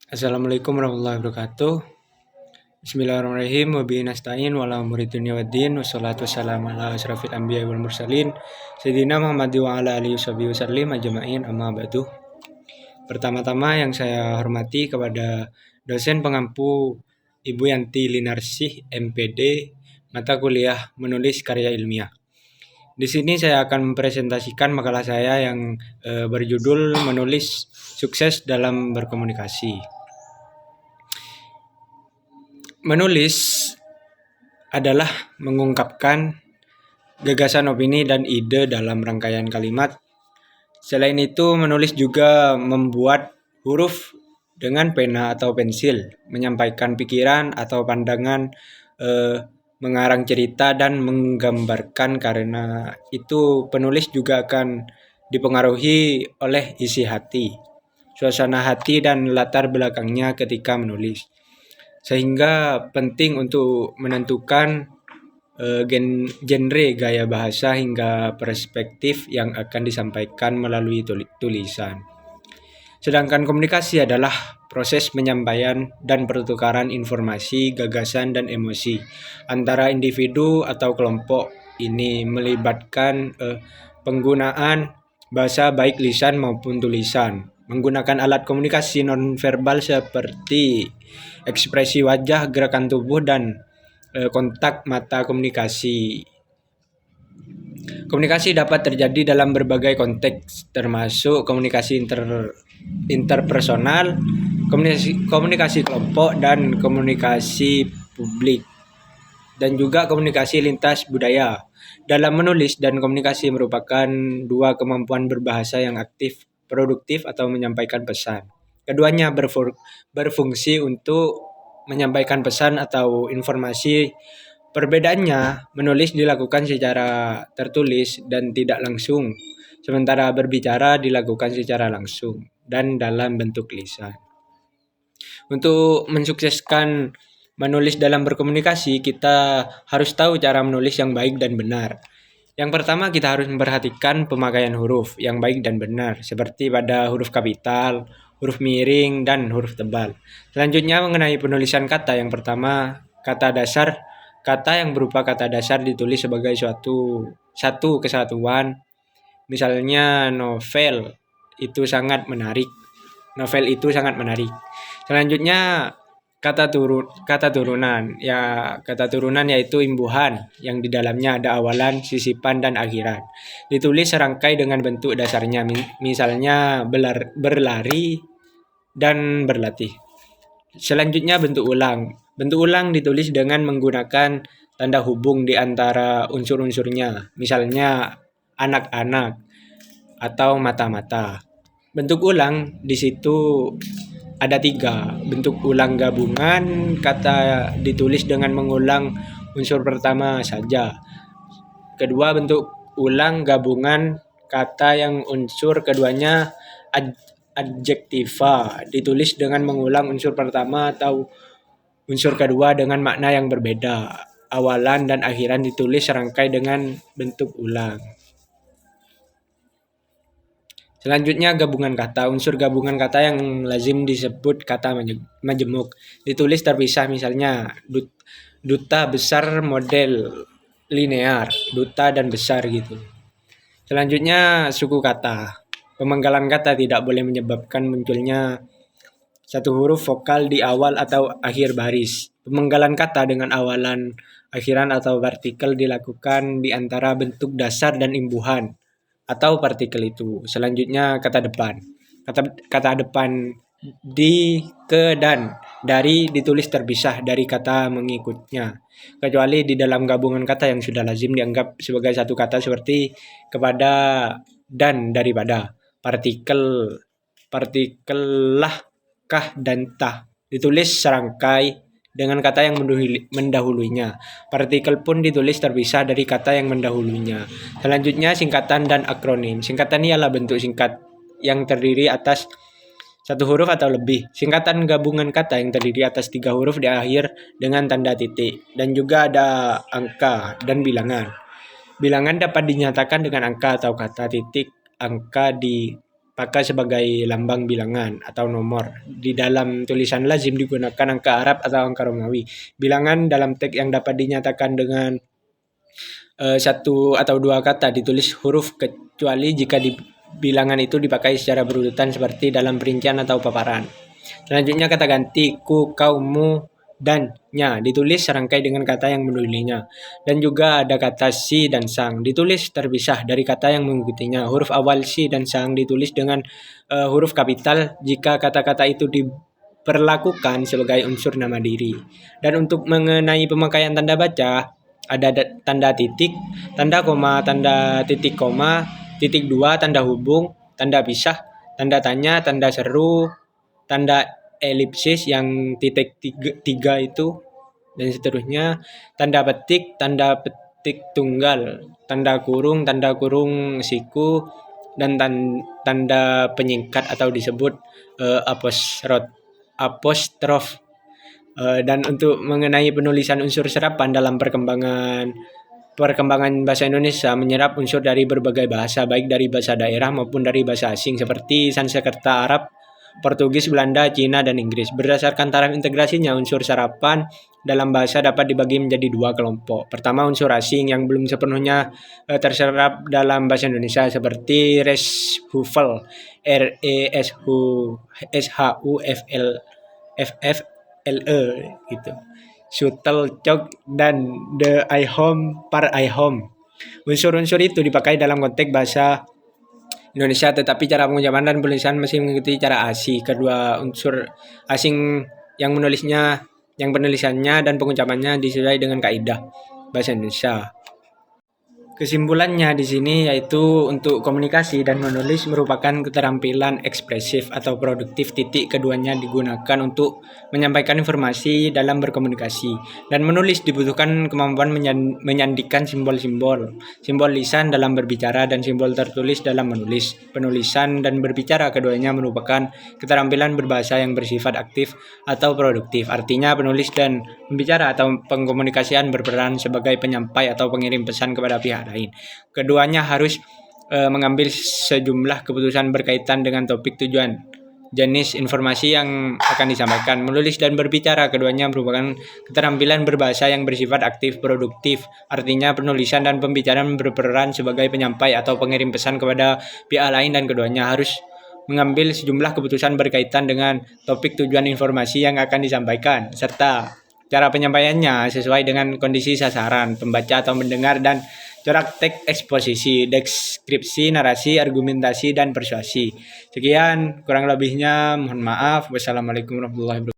Assalamualaikum warahmatullahi wabarakatuh. Bismillahirrahmanirrahim. Wabihi nasta'in wa ala umuri dunya waddin. Wassalatu wassalamu ala asyrafil anbiya wal mursalin. Sayyidina Muhammad wa ala alihi wasallim ajma'in amma ba'du. Pertama-tama yang saya hormati kepada dosen pengampu Ibu Yanti Linarsih, MPD, mata kuliah menulis karya ilmiah. Di sini saya akan mempresentasikan makalah saya yang berjudul menulis sukses dalam berkomunikasi. Menulis adalah mengungkapkan gagasan, opini, dan ide dalam rangkaian kalimat. Selain itu, menulis juga membuat huruf dengan pena atau pensil, menyampaikan pikiran atau pandangan, mengarang cerita, dan menggambarkan. Karena itu, penulis juga akan dipengaruhi oleh isi hati, suasana hati, dan latar belakangnya ketika menulis. Sehingga penting untuk menentukan genre gaya bahasa hingga perspektif yang akan disampaikan melalui tulisan. Sedangkan komunikasi adalah proses penyampaian dan pertukaran informasi, gagasan, dan emosi antara individu atau kelompok. Ini melibatkan penggunaan bahasa baik lisan maupun tulisan, menggunakan alat komunikasi nonverbal seperti ekspresi wajah, gerakan tubuh, dan kontak mata. Komunikasi dapat terjadi dalam berbagai konteks, termasuk komunikasi interpersonal, komunikasi kelompok, dan komunikasi publik, dan juga komunikasi lintas budaya. Dalam menulis dan komunikasi merupakan dua kemampuan berbahasa yang aktif, produktif, atau menyampaikan pesan. Keduanya berfungsi untuk menyampaikan pesan atau informasi. Perbedaannya, menulis dilakukan secara tertulis dan tidak langsung, sementara berbicara dilakukan secara langsung dan dalam bentuk lisan. Untuk mensukseskan menulis dalam berkomunikasi, kita harus tahu cara menulis yang baik dan benar. Yang pertama, kita harus memperhatikan pemakaian huruf yang baik dan benar, seperti pada huruf kapital, huruf miring, dan huruf tebal. Selanjutnya, mengenai penulisan kata. Yang pertama, kata dasar. Kata yang berupa kata dasar ditulis sebagai satu kesatuan. Misalnya novel itu sangat menarik. Novel itu sangat menarik. Selanjutnya kata turunan. Kata turunan yaitu imbuhan yang di dalamnya ada awalan, sisipan, dan akhiran. Ditulis serangkai dengan bentuk dasarnya. Misalnya berlari dan berlatih. Selanjutnya bentuk ulang. Bentuk ulang ditulis dengan menggunakan tanda hubung di antara unsur-unsurnya. Misalnya anak-anak atau mata-mata. Bentuk ulang di situ ada 3. Bentuk ulang gabungan, kata ditulis dengan mengulang unsur pertama saja. Kedua, bentuk ulang gabungan, kata yang unsur keduanya adjektiva, ditulis dengan mengulang unsur pertama atau unsur kedua dengan makna yang berbeda. Awalan dan akhiran ditulis serangkai dengan bentuk ulang. Selanjutnya gabungan kata. Unsur gabungan kata yang lazim disebut kata majemuk. Ditulis terpisah, misalnya duta besar model linear, duta dan besar gitu. Selanjutnya suku kata. Pemenggalan kata tidak boleh menyebabkan munculnya satu huruf vokal di awal atau akhir baris. Pemenggalan kata dengan awalan, akhiran, atau partikel dilakukan di antara bentuk dasar dan imbuhan atau partikel itu. Selanjutnya kata depan. Kata depan di, ke, dan dari ditulis terpisah dari kata mengikutnya, kecuali di dalam gabungan kata yang sudah lazim dianggap sebagai satu kata seperti kepada dan daripada. Partikel lah, kah, dan tah ditulis serangkai dengan kata yang mendahulunya. Partikel pun ditulis terpisah dari kata yang mendahulunya. Selanjutnya singkatan dan akronim. Singkatan ialah bentuk singkat yang terdiri atas satu huruf atau lebih. Singkatan gabungan kata yang terdiri atas 3 huruf di akhir dengan tanda titik. Dan juga ada angka dan bilangan. Bilangan dapat dinyatakan dengan angka atau kata titik. Angka dipakai sebagai lambang bilangan atau nomor. Di dalam tulisan lazim digunakan angka Arab atau angka Romawi. Bilangan dalam teks yang dapat dinyatakan dengan satu atau dua kata ditulis huruf kecuali jika di bilangan itu dipakai secara berurutan seperti dalam perincian atau paparan. Selanjutnya kata ganti ku, kau, mu, dan nya ditulis serangkai dengan kata yang mendahulunya. Dan juga ada kata si dan sang ditulis terpisah dari kata yang mengikutinya. Huruf awal si dan sang ditulis dengan huruf kapital jika kata-kata itu diperlakukan sebagai unsur nama diri. Dan untuk mengenai pemakaian tanda baca ada tanda titik, tanda koma, tanda titik koma, titik dua, tanda hubung, tanda pisah, tanda tanya, tanda seru, tanda elipsis yang titik tiga itu, dan seterusnya, tanda tanda petik tunggal, tanda kurung siku, dan tanda penyingkat atau disebut apostrof. Dan untuk mengenai penulisan unsur serapan dalam perkembangan bahasa Indonesia menyerap unsur dari berbagai bahasa, baik dari bahasa daerah maupun dari bahasa asing seperti Sanskerta Arab, Portugis, Belanda, Cina, dan Inggris. Berdasarkan taraf integrasinya, unsur serapan dalam bahasa dapat dibagi menjadi dua kelompok. Pertama, unsur asing yang belum sepenuhnya terserap dalam bahasa Indonesia seperti reshufel, RESHUFLE gitu. Shuttle chalk dan the ihom par ihom. Unsur-unsur itu dipakai dalam konteks bahasa Indonesia, tetapi cara pengucapan dan penulisan masih mengikuti cara ASI. Kedua unsur asing yang penulisannya dan pengucapannya disesuaikan dengan kaidah bahasa Indonesia. Kesimpulannya di sini yaitu untuk komunikasi dan menulis merupakan keterampilan ekspresif atau produktif. Keduanya digunakan untuk menyampaikan informasi dalam berkomunikasi, dan menulis dibutuhkan kemampuan menyandikan simbol lisan dalam berbicara dan simbol tertulis dalam menulis. Penulisan dan berbicara keduanya merupakan keterampilan berbahasa yang bersifat aktif atau produktif. Artinya penulis dan pembicara atau pengkomunikasian berperan sebagai penyampai atau pengirim pesan kepada pihak lain. Keduanya harus mengambil sejumlah keputusan berkaitan dengan topik, tujuan, jenis informasi yang akan disampaikan. Menulis dan berbicara keduanya merupakan keterampilan berbahasa yang bersifat aktif produktif. Artinya penulisan dan pembicaraan berperan sebagai penyampai atau pengirim pesan kepada pihak lain, dan keduanya harus mengambil sejumlah keputusan berkaitan dengan topik, tujuan, informasi yang akan disampaikan, serta cara penyampaiannya sesuai dengan kondisi sasaran, pembaca atau mendengar, dan corak teks, eksposisi, deskripsi, narasi, argumentasi, dan persuasi. Sekian kurang lebihnya, mohon maaf. Wassalamualaikum warahmatullahi wabarakatuh.